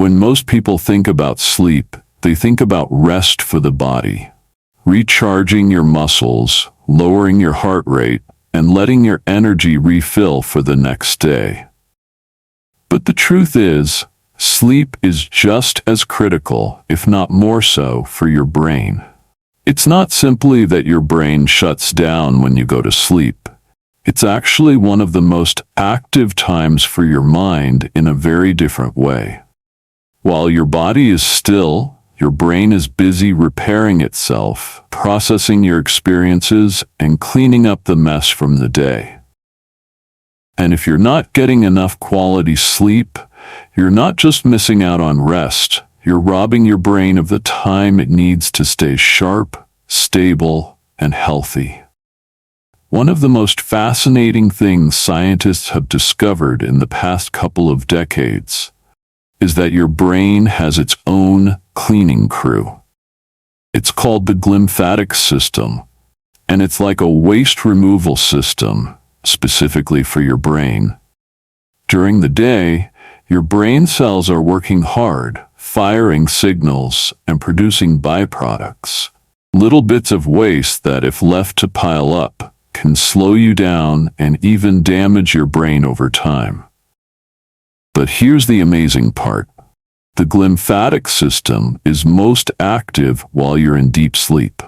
When most people think about sleep, they think about rest for the body, recharging your muscles, lowering your heart rate, and letting your energy refill for the next day. But the truth is, sleep is just as critical, if not more so, for your brain. It's not simply that your brain shuts down when you go to sleep. It's actually one of the most active times for your mind in a very different way. While your body is still, your brain is busy repairing itself, processing your experiences, and cleaning up the mess from the day. And if you're not getting enough quality sleep, you're not just missing out on rest, you're robbing your brain of the time it needs to stay sharp, stable, and healthy. One of the most fascinating things scientists have discovered in the past couple of decades is that your brain has its own cleaning crew. It's called the glymphatic system, and it's like a waste removal system, specifically for your brain. During the day, your brain cells are working hard, firing signals and producing byproducts, little bits of waste that, if left to pile up, can slow you down and even damage your brain over time. But here's the amazing part. The glymphatic system is most active while you're in deep sleep.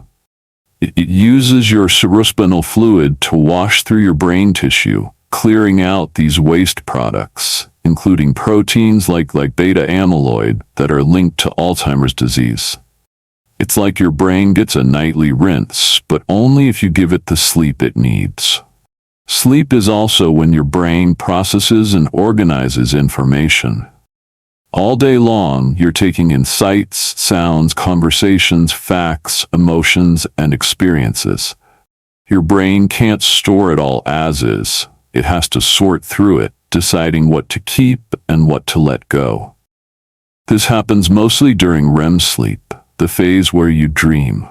It uses your cerebrospinal fluid to wash through your brain tissue, clearing out these waste products, including proteins like beta amyloid that are linked to Alzheimer's disease. It's like your brain gets a nightly rinse, but only if you give it the sleep it needs. Sleep is also when your brain processes and organizes information. All day long, you're taking in sights, sounds, conversations, facts, emotions, and experiences. Your brain can't store it all as is. It has to sort through it, deciding what to keep and what to let go. This happens mostly during REM sleep, the phase where you dream.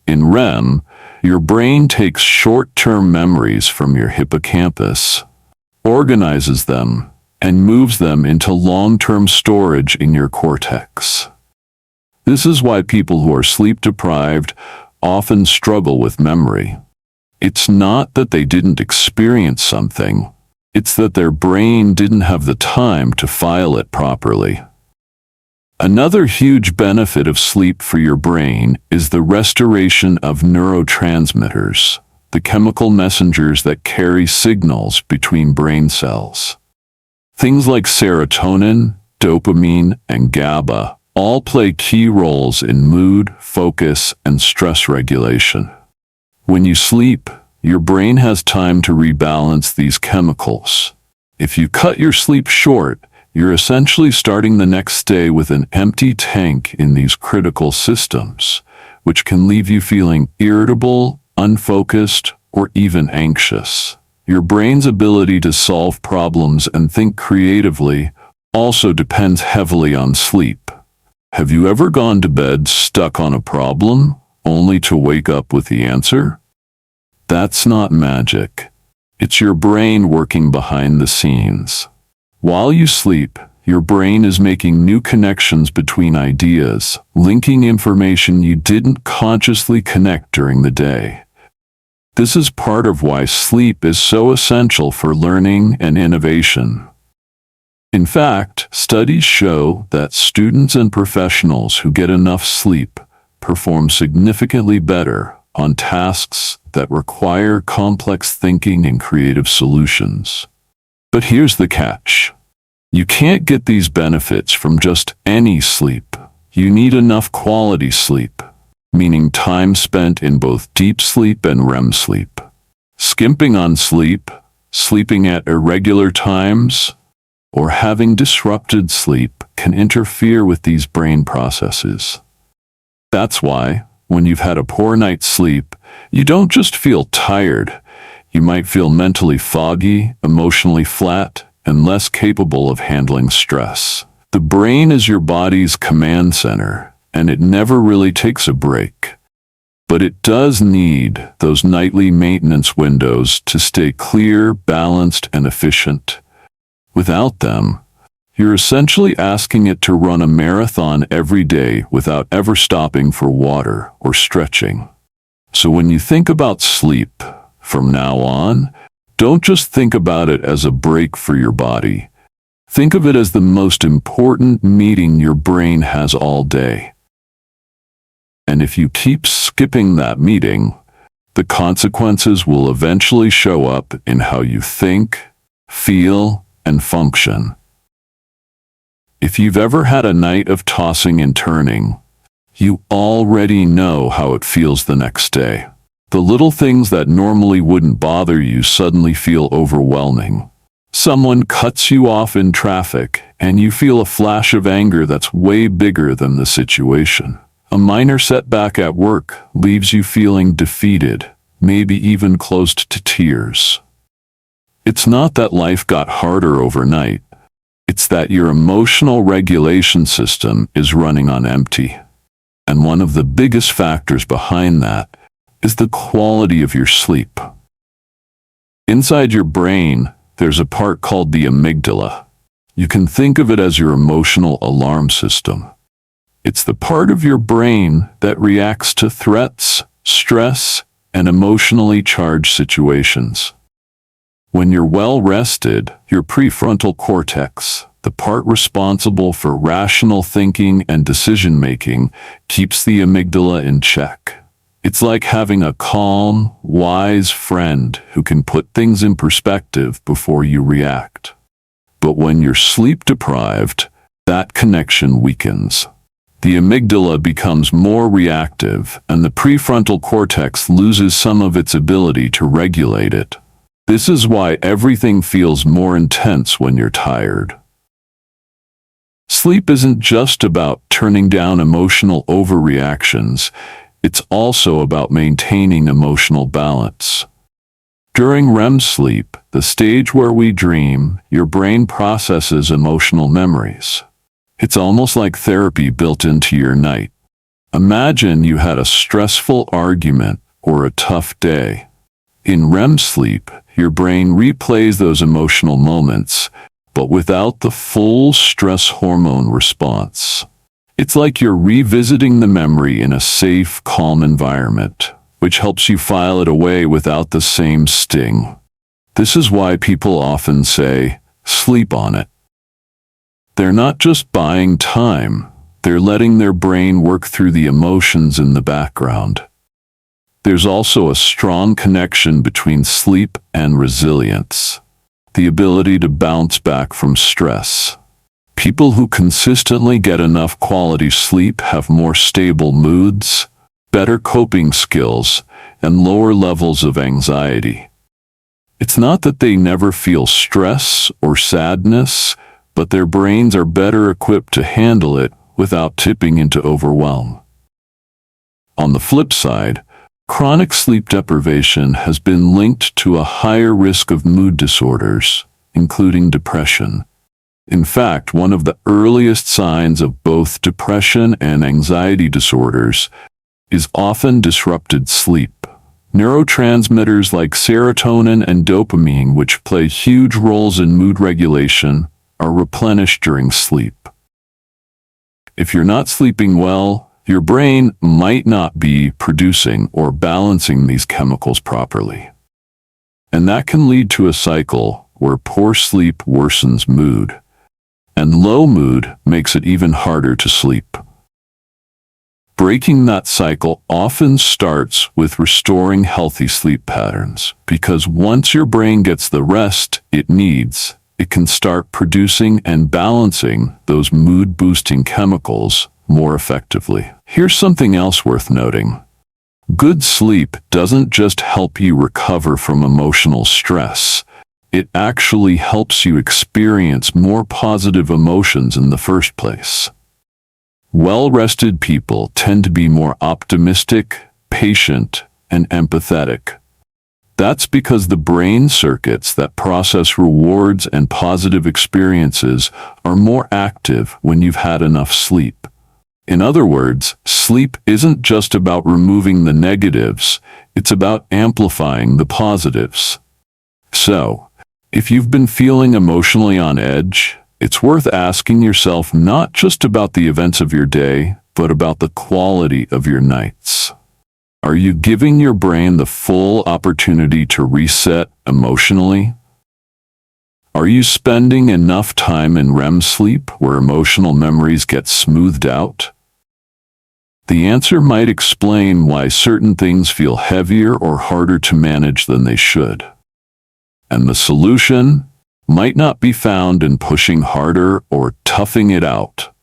In REM, your brain takes short-term memories from your hippocampus, organizes them, and moves them into long-term storage in your cortex. This is why people who are sleep-deprived often struggle with memory. It's not that they didn't experience something, it's that their brain didn't have the time to file it properly. Another huge benefit of sleep for your brain is the restoration of neurotransmitters, the chemical messengers that carry signals between brain cells. Things like serotonin, dopamine, and GABA all play key roles in mood, focus, and stress regulation. When you sleep, your brain has time to rebalance these chemicals. If you cut your sleep short, you're essentially starting the next day with an empty tank in these critical systems, which can leave you feeling irritable, unfocused, or even anxious. Your brain's ability to solve problems and think creatively also depends heavily on sleep. Have you ever gone to bed stuck on a problem, only to wake up with the answer? That's not magic. It's your brain working behind the scenes. While you sleep, your brain is making new connections between ideas, linking information you didn't consciously connect during the day. This is part of why sleep is so essential for learning and innovation. In fact, studies show that students and professionals who get enough sleep perform significantly better on tasks that require complex thinking and creative solutions. But here's the catch. You can't get these benefits from just any sleep. You need enough quality sleep, meaning time spent in both deep sleep and REM sleep. Skimping on sleep, sleeping at irregular times, or having disrupted sleep can interfere with these brain processes. That's why, when you've had a poor night's sleep, you don't just feel tired. You might feel mentally foggy, emotionally flat, and less capable of handling stress. The brain is your body's command center, and it never really takes a break. But it does need those nightly maintenance windows to stay clear, balanced, and efficient. Without them, you're essentially asking it to run a marathon every day without ever stopping for water or stretching. So when you think about sleep, from now on, don't just think about it as a break for your body. Think of it as the most important meeting your brain has all day. And if you keep skipping that meeting, the consequences will eventually show up in how you think, feel, and function. If you've ever had a night of tossing and turning, you already know how it feels the next day. The little things that normally wouldn't bother you suddenly feel overwhelming. Someone cuts you off in traffic, and you feel a flash of anger that's way bigger than the situation. A minor setback at work leaves you feeling defeated, maybe even close to tears. It's not that life got harder overnight. It's that your emotional regulation system is running on empty. And one of the biggest factors behind that is the quality of your sleep. Inside your brain, there's a part called the amygdala. You can think of it as your emotional alarm system. It's the part of your brain that reacts to threats, stress, and emotionally charged situations. When you're well rested, your prefrontal cortex, the part responsible for rational thinking and decision-making, keeps the amygdala in check. It's like having a calm, wise friend who can put things in perspective before you react. But when you're sleep-deprived, that connection weakens. The amygdala becomes more reactive, and the prefrontal cortex loses some of its ability to regulate it. This is why everything feels more intense when you're tired. Sleep isn't just about turning down emotional overreactions, it's also about maintaining emotional balance. During REM sleep, the stage where we dream, your brain processes emotional memories. It's almost like therapy built into your night. Imagine you had a stressful argument or a tough day. In REM sleep, your brain replays those emotional moments, but without the full stress hormone response. It's like you're revisiting the memory in a safe, calm environment, which helps you file it away without the same sting. This is why people often say, sleep on it. They're not just buying time, they're letting their brain work through the emotions in the background. There's also a strong connection between sleep and resilience, the ability to bounce back from stress. People who consistently get enough quality sleep have more stable moods, better coping skills, and lower levels of anxiety. It's not that they never feel stress or sadness, but their brains are better equipped to handle it without tipping into overwhelm. On the flip side, chronic sleep deprivation has been linked to a higher risk of mood disorders, including depression. In fact, one of the earliest signs of both depression and anxiety disorders is often disrupted sleep. Neurotransmitters like serotonin and dopamine, which play huge roles in mood regulation, are replenished during sleep. If you're not sleeping well, your brain might not be producing or balancing these chemicals properly. And that can lead to a cycle where poor sleep worsens mood, and low mood makes it even harder to sleep. Breaking that cycle often starts with restoring healthy sleep patterns, because once your brain gets the rest it needs, it can start producing and balancing those mood-boosting chemicals more effectively. Here's something else worth noting. Good sleep doesn't just help you recover from emotional stress. It actually helps you experience more positive emotions in the first place. Well-rested people tend to be more optimistic, patient, and empathetic. That's because the brain circuits that process rewards and positive experiences are more active when you've had enough sleep. In other words, sleep isn't just about removing the negatives, it's about amplifying the positives. So, if you've been feeling emotionally on edge, It's worth asking yourself not just about the events of your day, but about the quality of your nights. Are you giving your brain the full opportunity to reset emotionally? Are you spending enough time in REM sleep where emotional memories get smoothed out? The answer might explain why certain things feel heavier or harder to manage than they should. And the solution might not be found in pushing harder or toughing it out.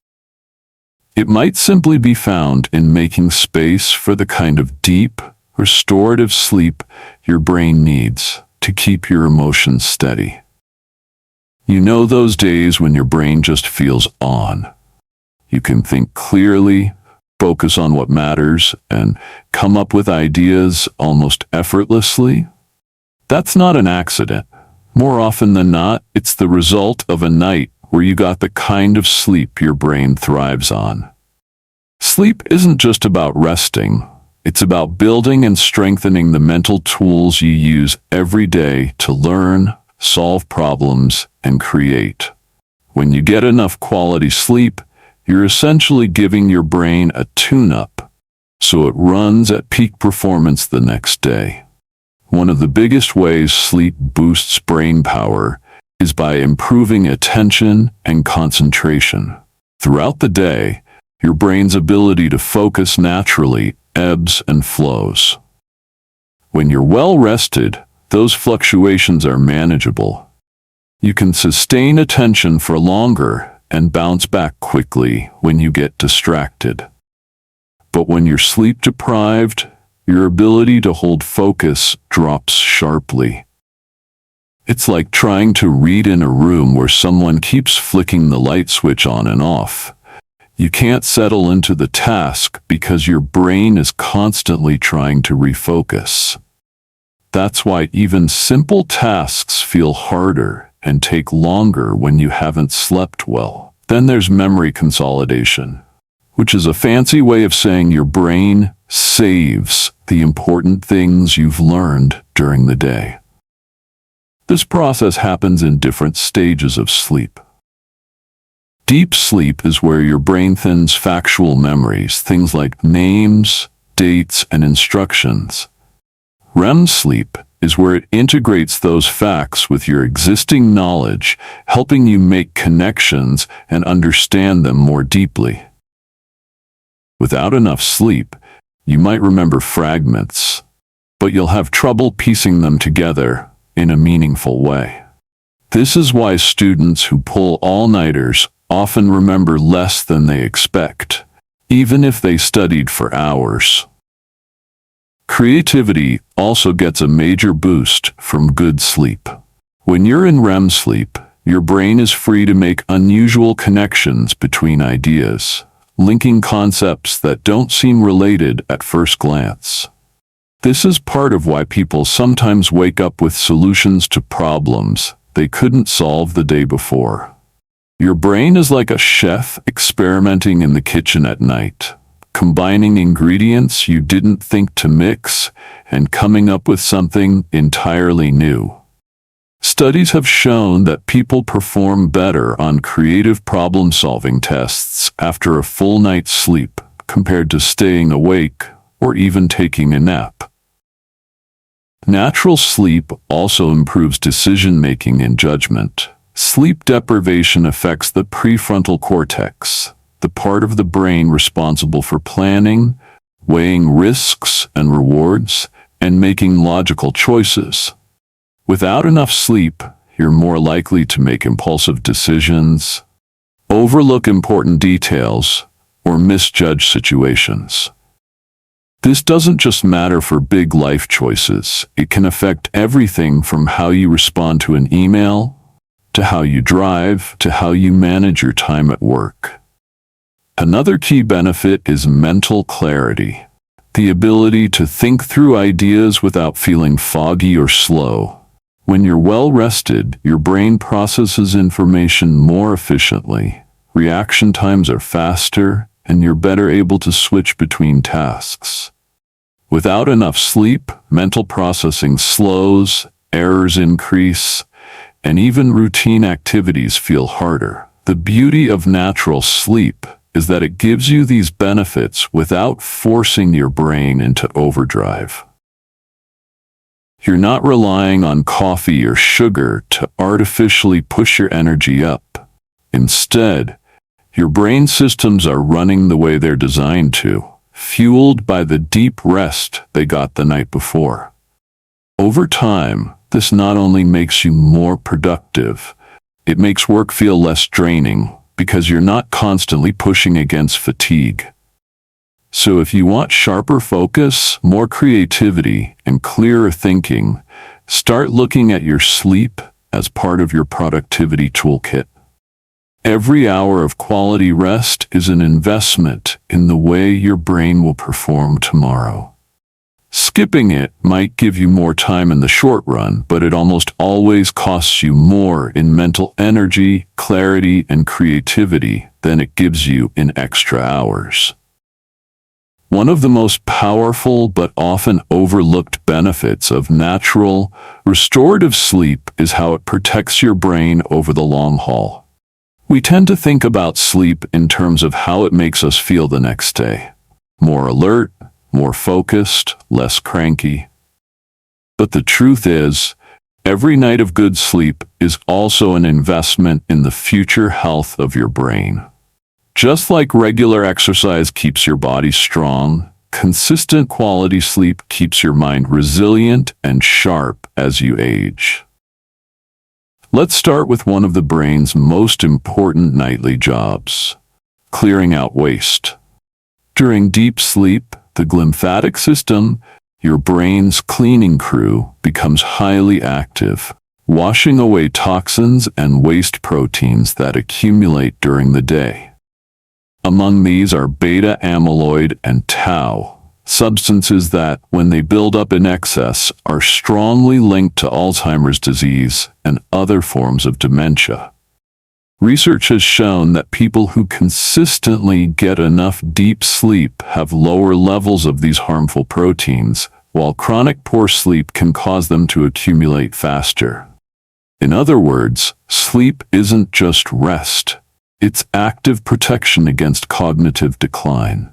It might simply be found in making space for the kind of deep, restorative sleep your brain needs to keep your emotions steady. You know those days when your brain just feels on. You can think clearly, focus on what matters, and come up with ideas almost effortlessly? That's not an accident. More often than not, it's the result of a night where you got the kind of sleep your brain thrives on. Sleep isn't just about resting. It's about building and strengthening the mental tools you use every day to learn, solve problems, and create. When you get enough quality sleep, you're essentially giving your brain a tune-up, so it runs at peak performance the next day. One of the biggest ways sleep boosts brain power is by improving attention and concentration. Throughout the day, your brain's ability to focus naturally ebbs and flows. When you're well rested, those fluctuations are manageable. You can sustain attention for longer and bounce back quickly when you get distracted. But when you're sleep deprived, your ability to hold focus drops sharply. It's like trying to read in a room where someone keeps flicking the light switch on and off. You can't settle into the task because your brain is constantly trying to refocus. That's why even simple tasks feel harder and take longer when you haven't slept well. Then there's memory consolidation, which is a fancy way of saying your brain saves the important things you've learned during the day. This process happens in different stages of sleep. Deep sleep is where your brain thins factual memories, things like names, dates, and instructions. REM sleep is where it integrates those facts with your existing knowledge, helping you make connections and understand them more deeply. Without enough sleep, you might remember fragments, but you'll have trouble piecing them together in a meaningful way. This is why students who pull all-nighters often remember less than they expect, even if they studied for hours. Creativity also gets a major boost from good sleep. When you're in REM sleep, your brain is free to make unusual connections between ideas, linking concepts that don't seem related at first glance. This is part of why people sometimes wake up with solutions to problems they couldn't solve the day before. Your brain is like a chef experimenting in the kitchen at night, combining ingredients you didn't think to mix and coming up with something entirely new. Studies have shown that people perform better on creative problem-solving tests after a full night's sleep compared to staying awake or even taking a nap. Natural sleep also improves decision-making and judgment. Sleep deprivation affects the prefrontal cortex, the part of the brain responsible for planning, weighing risks and rewards, and making logical choices. Without enough sleep, you're more likely to make impulsive decisions, overlook important details, or misjudge situations. This doesn't just matter for big life choices. It can affect everything from how you respond to an email, to how you drive, to how you manage your time at work. Another key benefit is mental clarity, the ability to think through ideas without feeling foggy or slow. When you're well rested, your brain processes information more efficiently, reaction times are faster, and you're better able to switch between tasks. Without enough sleep, mental processing slows, errors increase, and even routine activities feel harder. The beauty of natural sleep is that it gives you these benefits without forcing your brain into overdrive. You're not relying on coffee or sugar to artificially push your energy up. Instead, your brain systems are running the way they're designed to, fueled by the deep rest they got the night before. Over time, this not only makes you more productive, it makes work feel less draining because you're not constantly pushing against fatigue. So if you want sharper focus, more creativity, and clearer thinking, start looking at your sleep as part of your productivity toolkit. Every hour of quality rest is an investment in the way your brain will perform tomorrow. Skipping it might give you more time in the short run, but it almost always costs you more in mental energy, clarity, and creativity than it gives you in extra hours. One of the most powerful but often overlooked benefits of natural, restorative sleep is how it protects your brain over the long haul. We tend to think about sleep in terms of how it makes us feel the next day. More alert, more focused, less cranky. But the truth is, every night of good sleep is also an investment in the future health of your brain. Just like regular exercise keeps your body strong, consistent quality sleep keeps your mind resilient and sharp as you age. Let's start with one of the brain's most important nightly jobs: clearing out waste. During deep sleep, the glymphatic system, your brain's cleaning crew, becomes highly active, washing away toxins and waste proteins that accumulate during the day. Among these are beta amyloid and tau, substances that, when they build up in excess, are strongly linked to Alzheimer's disease and other forms of dementia. Research has shown that people who consistently get enough deep sleep have lower levels of these harmful proteins, while chronic poor sleep can cause them to accumulate faster. In other words, sleep isn't just rest, it's active protection against cognitive decline.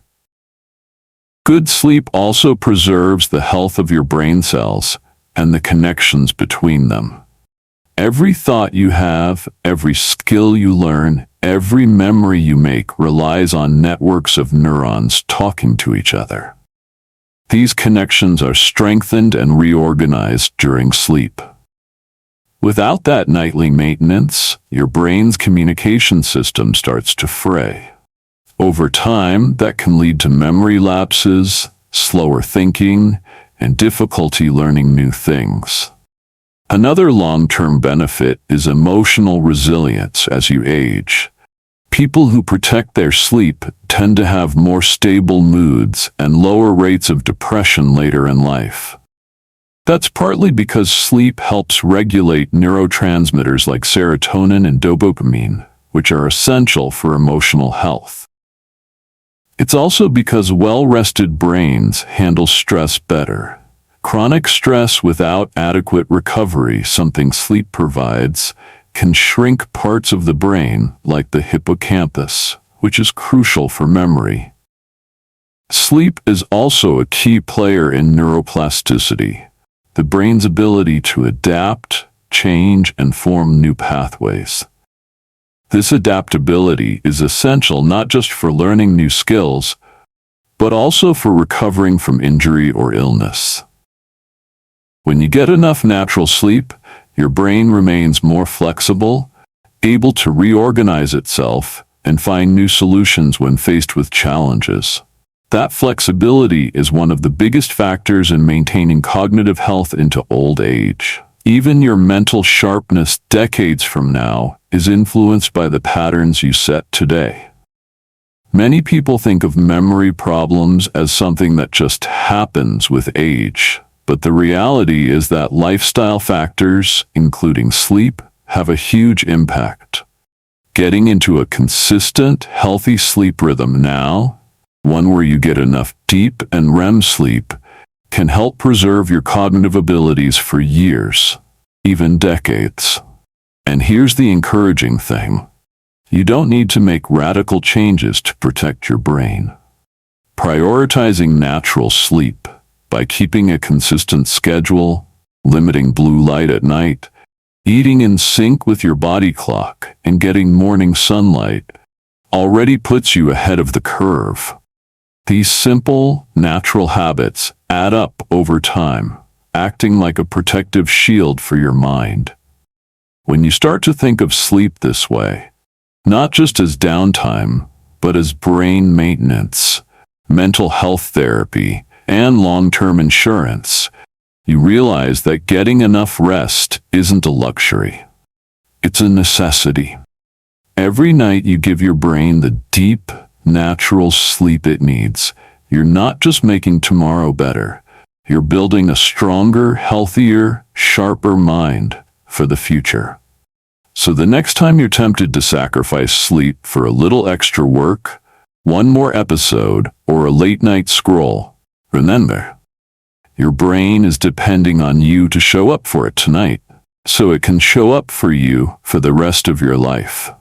Good sleep also preserves the health of your brain cells and the connections between them. Every thought you have, every skill you learn, every memory you make relies on networks of neurons talking to each other. These connections are strengthened and reorganized during sleep. Without that nightly maintenance, your brain's communication system starts to fray. Over time, that can lead to memory lapses, slower thinking, and difficulty learning new things. Another long-term benefit is emotional resilience as you age. People who protect their sleep tend to have more stable moods and lower rates of depression later in life. That's partly because sleep helps regulate neurotransmitters like serotonin and dopamine, which are essential for emotional health. It's also because well-rested brains handle stress better. Chronic stress without adequate recovery, something sleep provides, can shrink parts of the brain, like the hippocampus, which is crucial for memory. Sleep is also a key player in neuroplasticity, the brain's ability to adapt, change, and form new pathways. This adaptability is essential not just for learning new skills, but also for recovering from injury or illness. When you get enough natural sleep, your brain remains more flexible, able to reorganize itself, and find new solutions when faced with challenges. That flexibility is one of the biggest factors in maintaining cognitive health into old age. Even your mental sharpness decades from now is influenced by the patterns you set today. Many people think of memory problems as something that just happens with age. But the reality is that lifestyle factors, including sleep, have a huge impact. Getting into a consistent, healthy sleep rhythm now, one where you get enough deep and REM sleep, can help preserve your cognitive abilities for years, even decades. And here's the encouraging thing. You don't need to make radical changes to protect your brain. Prioritizing natural sleep by keeping a consistent schedule, limiting blue light at night, eating in sync with your body clock, and getting morning sunlight already puts you ahead of the curve. These simple, natural habits add up over time, acting like a protective shield for your mind. When you start to think of sleep this way, not just as downtime, but as brain maintenance, mental health therapy, and long-term insurance, you realize that getting enough rest isn't a luxury. It's a necessity. Every night you give your brain the deep, natural sleep it needs. You're not just making tomorrow better. You're building a stronger, healthier, sharper mind for the future. So the next time you're tempted to sacrifice sleep for a little extra work, one more episode, or a late-night scroll, remember, your brain is depending on you to show up for it tonight, so it can show up for you for the rest of your life.